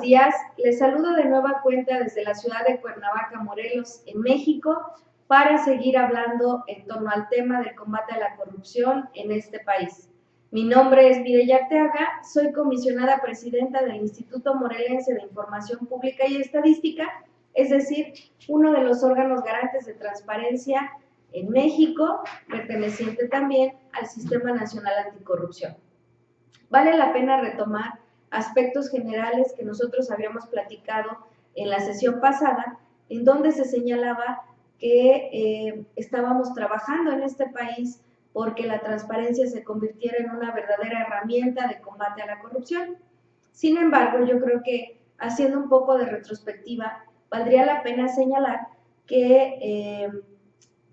buenos días. Les saludo de nueva cuenta desde la ciudad de Cuernavaca, Morelos, en México, para seguir hablando en torno al tema del combate a la corrupción en este país. Mi nombre es Mireya Arteaga, soy comisionada presidenta del Instituto Morelense de Información Pública y Estadística, es decir, uno de los órganos garantes de transparencia en México, perteneciente también al Sistema Nacional Anticorrupción. Vale la pena retomar aspectos generales que nosotros habíamos platicado en la sesión pasada, en donde se señalaba que estábamos trabajando en este país porque la transparencia se convirtiera en una verdadera herramienta de combate a la corrupción. Sin embargo, yo creo que haciendo un poco de retrospectiva, valdría la pena señalar que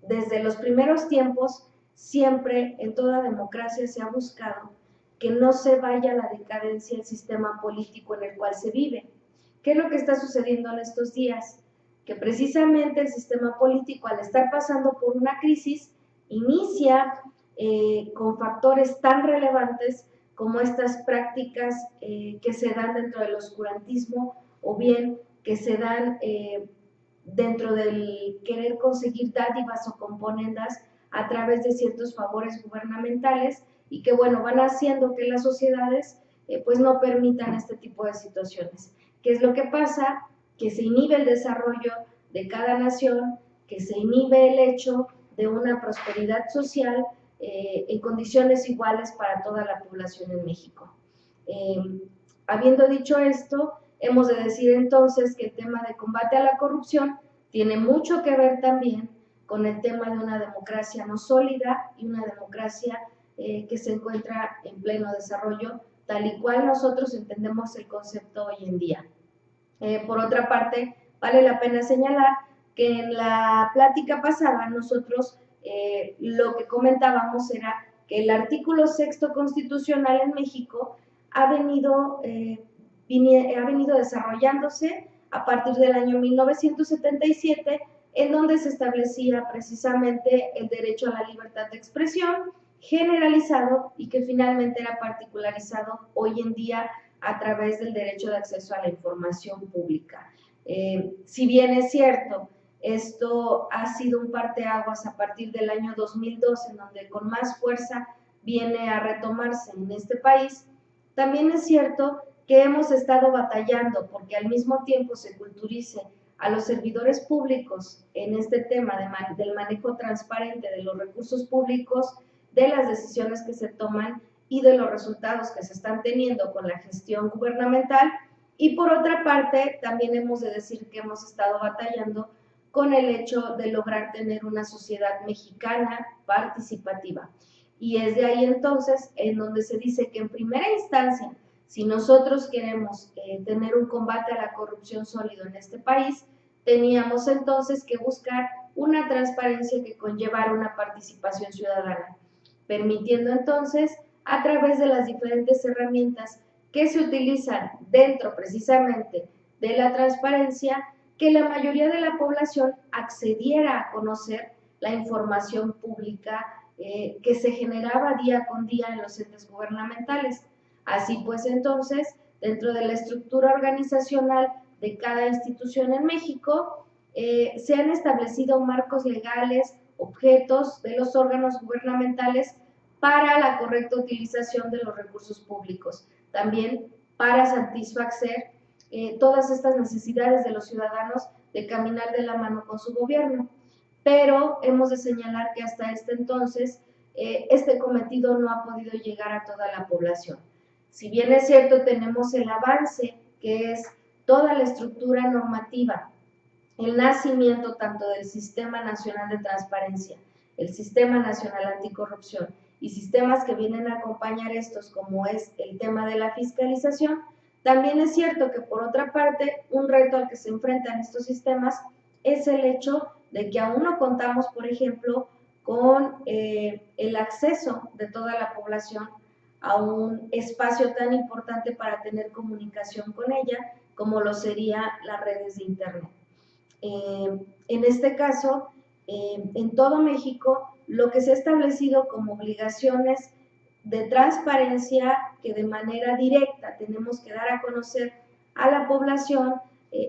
desde los primeros tiempos, siempre en toda democracia se ha buscado que no se vaya a la decadencia del sistema político en el cual se vive. ¿Qué es lo que está sucediendo en estos días? Que precisamente el sistema político, al estar pasando por una crisis, inicia con factores tan relevantes como estas prácticas que se dan dentro del oscurantismo o bien que se dan dentro del querer conseguir dádivas o componendas a través de ciertos favores gubernamentales y que, bueno, van haciendo que las sociedades pues no permitan este tipo de situaciones. ¿Qué es lo que pasa? Que se inhibe el desarrollo de cada nación, que se inhibe el hecho de una prosperidad social en condiciones iguales para toda la población en México. Habiendo dicho esto, hemos de decir entonces que el tema de combate a la corrupción tiene mucho que ver también con el tema de una democracia no sólida y una democracia que se encuentra en pleno desarrollo, tal y cual nosotros entendemos el concepto hoy en día. Por otra parte, vale la pena señalar que en la plática pasada nosotros lo que comentábamos era que el artículo 6º constitucional en México ha venido desarrollándose a partir del año 1977, en donde se establecía precisamente el derecho a la libertad de expresión, generalizado y que finalmente era particularizado hoy en día a través del derecho de acceso a la información pública. Si bien es cierto, esto ha sido un parteaguas a partir del año 2012, en donde con más fuerza viene a retomarse en este país, también es cierto que hemos estado batallando porque al mismo tiempo se culturice a los servidores públicos en este tema del manejo transparente de los recursos públicos, de las decisiones que se toman y de los resultados que se están teniendo con la gestión gubernamental. Y por otra parte, también hemos de decir que hemos estado batallando con el hecho de lograr tener una sociedad mexicana participativa. Y es de ahí entonces en donde se dice que en primera instancia, si nosotros queremos tener un combate a la corrupción sólido en este país, teníamos entonces que buscar una transparencia que conllevara una participación ciudadana, permitiendo entonces a través de las diferentes herramientas que se utilizan dentro precisamente de la transparencia, que la mayoría de la población accediera a conocer la información pública que se generaba día con día en los entes gubernamentales. Así pues, entonces, dentro de la estructura organizacional de cada institución en México, se han establecido marcos legales, objetos de los órganos gubernamentales para la correcta utilización de los recursos públicos, también para satisfacer todas estas necesidades de los ciudadanos de caminar de la mano con su gobierno. Pero hemos de señalar que hasta este entonces este cometido no ha podido llegar a toda la población. Si bien es cierto, tenemos el avance, que es toda la estructura normativa, el nacimiento tanto del Sistema Nacional de Transparencia, el Sistema Nacional Anticorrupción y sistemas que vienen a acompañar estos, como es el tema de la fiscalización, también es cierto que por otra parte, un reto al que se enfrentan estos sistemas es el hecho de que aún no contamos, por ejemplo, con el acceso de toda la población a un espacio tan importante para tener comunicación con ella como lo sería las redes de Internet. En este caso, en todo México, lo que se ha establecido como obligaciones de transparencia que de manera directa tenemos que dar a conocer a la población,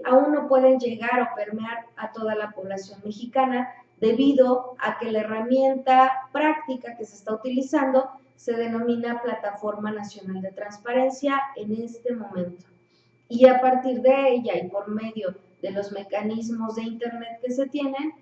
aún no pueden llegar o permear a toda la población mexicana debido a que la herramienta práctica que se está utilizando se denomina Plataforma Nacional de Transparencia en este momento. Y a partir de ella y por medio de los mecanismos de Internet que se tienen,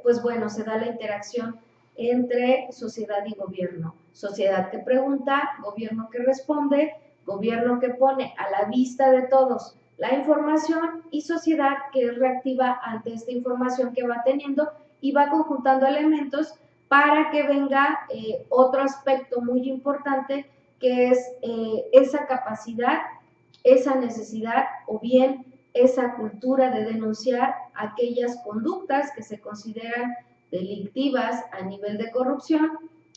pues bueno, se da la interacción entre sociedad y gobierno. Sociedad que pregunta, gobierno que responde, gobierno que pone a la vista de todos la información y sociedad que es reactiva ante esta información que va teniendo y va conjuntando elementos para que venga otro aspecto muy importante que es esa capacidad, esa necesidad o bien esa cultura de denunciar aquellas conductas que se consideran delictivas a nivel de corrupción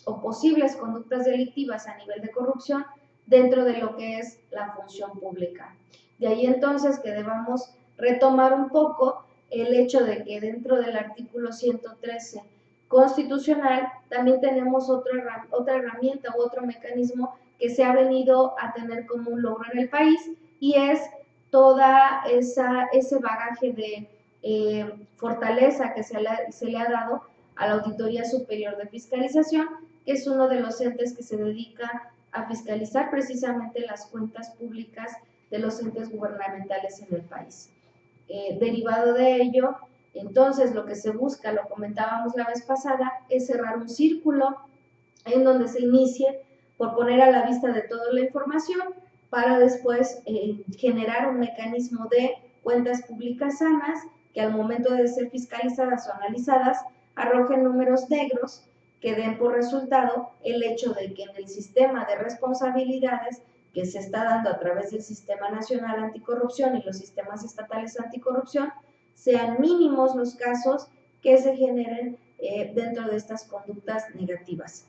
o posibles conductas delictivas a nivel de corrupción dentro de lo que es la función pública. De ahí entonces que debamos retomar un poco el hecho de que dentro del artículo 113 constitucional también tenemos otra herramienta u otro mecanismo que se ha venido a tener como un logro en el país y es toda ese bagaje de fortaleza que se le ha dado a la Auditoría Superior de Fiscalización, que es uno de los entes que se dedica a fiscalizar precisamente las cuentas públicas de los entes gubernamentales en el país. Derivado de ello, entonces lo que se busca, lo comentábamos la vez pasada, es cerrar un círculo en donde se inicie por poner a la vista de toda la información para después generar un mecanismo de cuentas públicas sanas que al momento de ser fiscalizadas o analizadas arrojen números negros que den por resultado el hecho de que en el sistema de responsabilidades que se está dando a través del Sistema Nacional Anticorrupción y los sistemas estatales anticorrupción, sean mínimos los casos que se generen dentro de estas conductas negativas.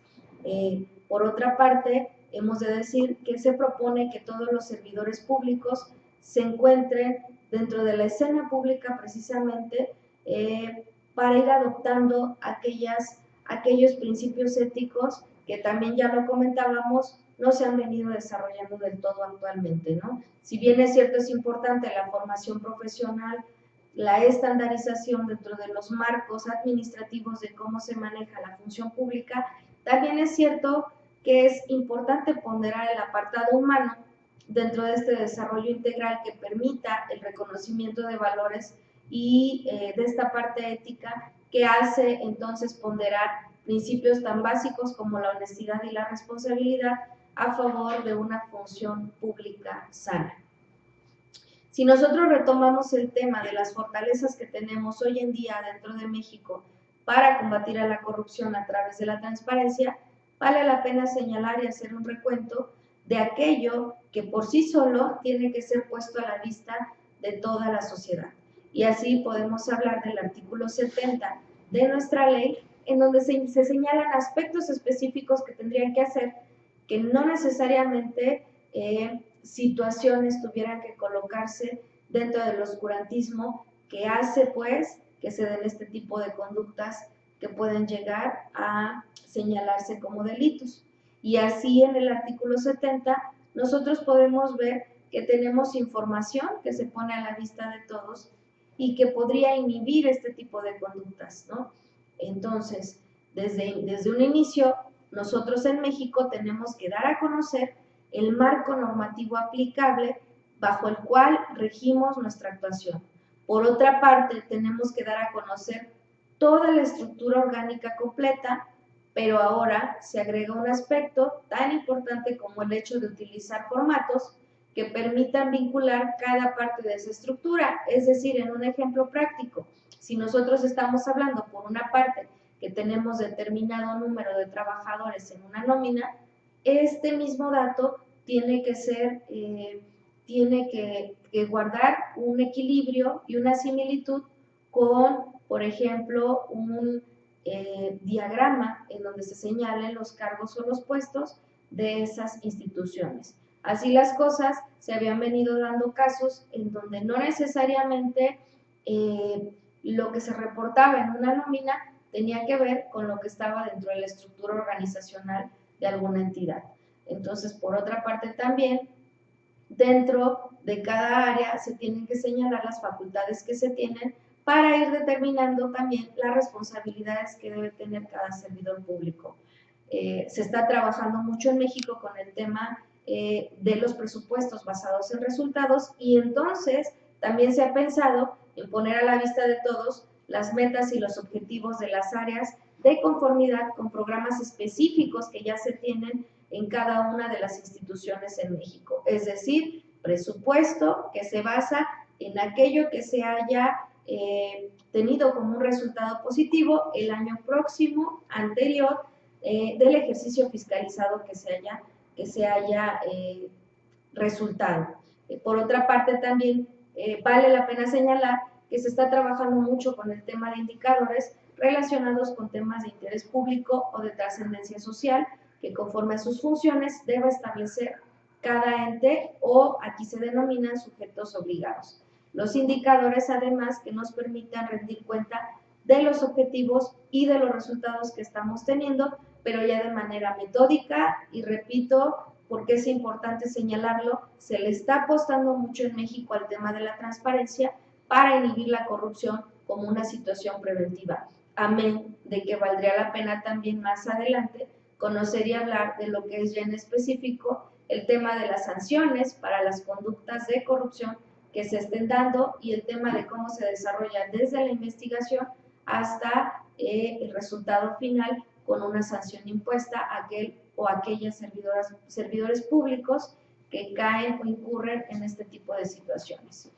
Por otra parte, hemos de decir que se propone que todos los servidores públicos se encuentren dentro de la escena pública precisamente para ir adoptando aquellos principios éticos que también ya lo comentábamos, no se han venido desarrollando del todo actualmente, ¿no? Si bien es cierto, es importante la formación profesional, la estandarización dentro de los marcos administrativos de cómo se maneja la función pública, también es cierto que es importante ponderar el apartado humano dentro de este desarrollo integral que permita el reconocimiento de valores y de esta parte ética que hace entonces ponderar principios tan básicos como la honestidad y la responsabilidad a favor de una función pública sana. Si nosotros retomamos el tema de las fortalezas que tenemos hoy en día dentro de México para combatir a la corrupción a través de la transparencia, vale la pena señalar y hacer un recuento de aquello que por sí solo tiene que ser puesto a la vista de toda la sociedad. Y así podemos hablar del artículo 70 de nuestra ley, en donde se señalan aspectos específicos que tendrían que hacer, que no necesariamente situaciones tuvieran que colocarse dentro del oscurantismo que hace pues que se den este tipo de conductas que pueden llegar a señalarse como delitos. Y así en el artículo 70 nosotros podemos ver que tenemos información que se pone a la vista de todos y que podría inhibir este tipo de conductas, ¿no? Entonces, desde un inicio, nosotros en México tenemos que dar a conocer el marco normativo aplicable bajo el cual regimos nuestra actuación. Por otra parte, tenemos que dar a conocer toda la estructura orgánica completa, pero ahora se agrega un aspecto tan importante como el hecho de utilizar formatos que permitan vincular cada parte de esa estructura. Es decir, en un ejemplo práctico, si nosotros estamos hablando por una parte que tenemos determinado número de trabajadores en una nómina, este mismo dato tiene que ser, tiene que guardar un equilibrio y una similitud con, por ejemplo, un diagrama en donde se señalen los cargos o los puestos de esas instituciones. Así las cosas, se habían venido dando casos en donde no necesariamente lo que se reportaba en una nómina tenía que ver con lo que estaba dentro de la estructura organizacional de alguna entidad. Entonces, por otra parte también, dentro de cada área se tienen que señalar las facultades que se tienen para ir determinando también las responsabilidades que debe tener cada servidor público. Se está trabajando mucho en México con el tema de los presupuestos basados en resultados, y entonces también se ha pensado en poner a la vista de todos las metas y los objetivos de las áreas de conformidad con programas específicos que ya se tienen en cada una de las instituciones en México. Es decir, presupuesto que se basa en aquello que se haya tenido como un resultado positivo el año próximo, anterior, del ejercicio fiscalizado que se haya resultado. Por otra parte, también vale la pena señalar que se está trabajando mucho con el tema de indicadores relacionados con temas de interés público o de trascendencia social, que conforme a sus funciones debe establecer cada ente, o aquí se denominan sujetos obligados. Los indicadores, además, que nos permitan rendir cuenta de los objetivos y de los resultados que estamos teniendo, pero ya de manera metódica, y repito, porque es importante señalarlo, se le está apostando mucho en México al tema de la transparencia para inhibir la corrupción como una situación preventiva. Amén de que valdría la pena también más adelante conocer y hablar de lo que es ya en específico el tema de las sanciones para las conductas de corrupción que se estén dando, y el tema de cómo se desarrolla desde la investigación hasta el resultado final con una sanción impuesta a aquel o aquellas servidores públicos que caen o incurren en este tipo de situaciones.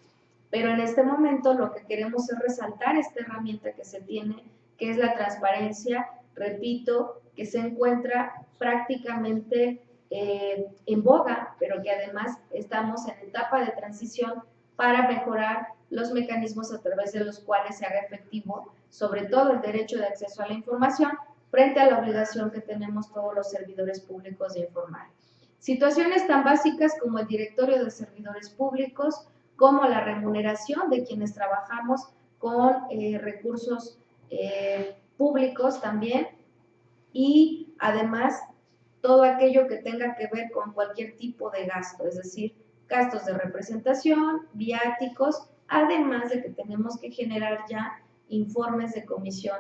Pero en este momento lo que queremos es resaltar esta herramienta que se tiene, que es la transparencia, repito, que se encuentra prácticamente en boga, pero que además estamos en etapa de transición para mejorar los mecanismos a través de los cuales se haga efectivo, sobre todo el derecho de acceso a la información, frente a la obligación que tenemos todos los servidores públicos de informar. Situaciones tan básicas como el directorio de servidores públicos, como la remuneración de quienes trabajamos con recursos públicos también, y además todo aquello que tenga que ver con cualquier tipo de gasto, es decir, gastos de representación, viáticos, además de que tenemos que generar ya informes de comisión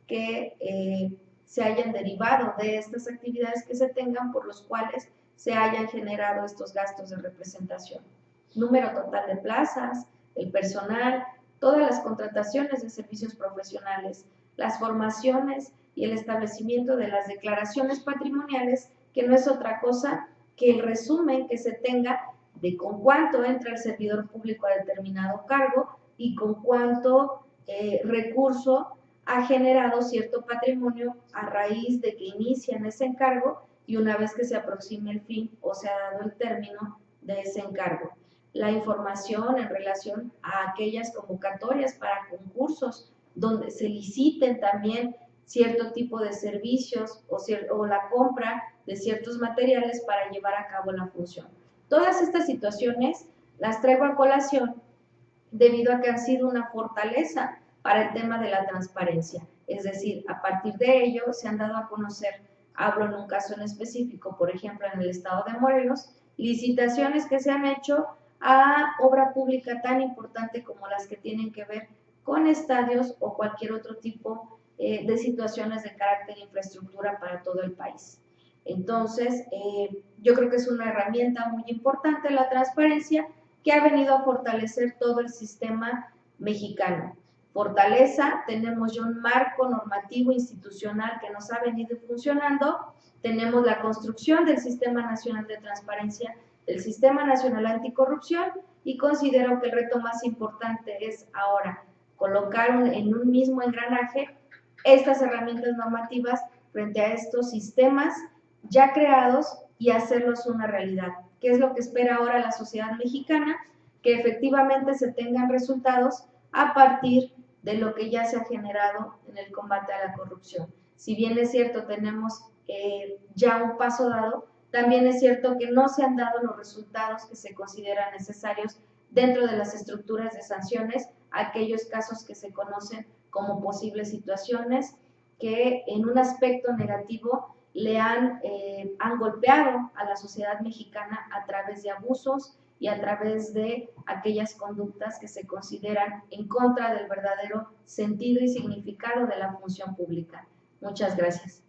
que se hayan derivado de estas actividades que se tengan, por los cuales se hayan generado estos gastos de representación. Número total de plazas, el personal, todas las contrataciones de servicios profesionales, las formaciones y el establecimiento de las declaraciones patrimoniales, que no es otra cosa que el resumen que se tenga de con cuánto entra el servidor público a determinado cargo y con cuánto recurso ha generado cierto patrimonio a raíz de que inician ese encargo y una vez que se aproxime el fin o se ha dado el término de ese encargo. La información en relación a aquellas convocatorias para concursos donde se liciten también cierto tipo de servicios o la compra de ciertos materiales para llevar a cabo la función. Todas estas situaciones las traigo a colación debido a que han sido una fortaleza para el tema de la transparencia. Es decir, a partir de ello se han dado a conocer, hablo en un caso en específico, por ejemplo en el estado de Morelos, licitaciones que se han hecho a obra pública tan importante como las que tienen que ver con estadios o cualquier otro tipo de situaciones de carácter de infraestructura para todo el país. Entonces, yo creo que es una herramienta muy importante la transparencia, que ha venido a fortalecer todo el sistema mexicano. Fortaleza, tenemos ya un marco normativo institucional que nos ha venido funcionando, tenemos la construcción del Sistema Nacional de Transparencia, del Sistema Nacional Anticorrupción, y considero que el reto más importante es ahora colocar en un mismo engranaje estas herramientas normativas frente a estos sistemas ya creados y hacerlos una realidad. ¿Qué es lo que espera ahora la sociedad mexicana? Que efectivamente se tengan resultados a partir de lo que ya se ha generado en el combate a la corrupción. Si bien es cierto, tenemos ya un paso dado, también es cierto que no se han dado los resultados que se consideran necesarios dentro de las estructuras de sanciones, aquellos casos que se conocen como posibles situaciones que en un aspecto negativo le han golpeado a la sociedad mexicana a través de abusos y a través de aquellas conductas que se consideran en contra del verdadero sentido y significado de la función pública. Muchas gracias.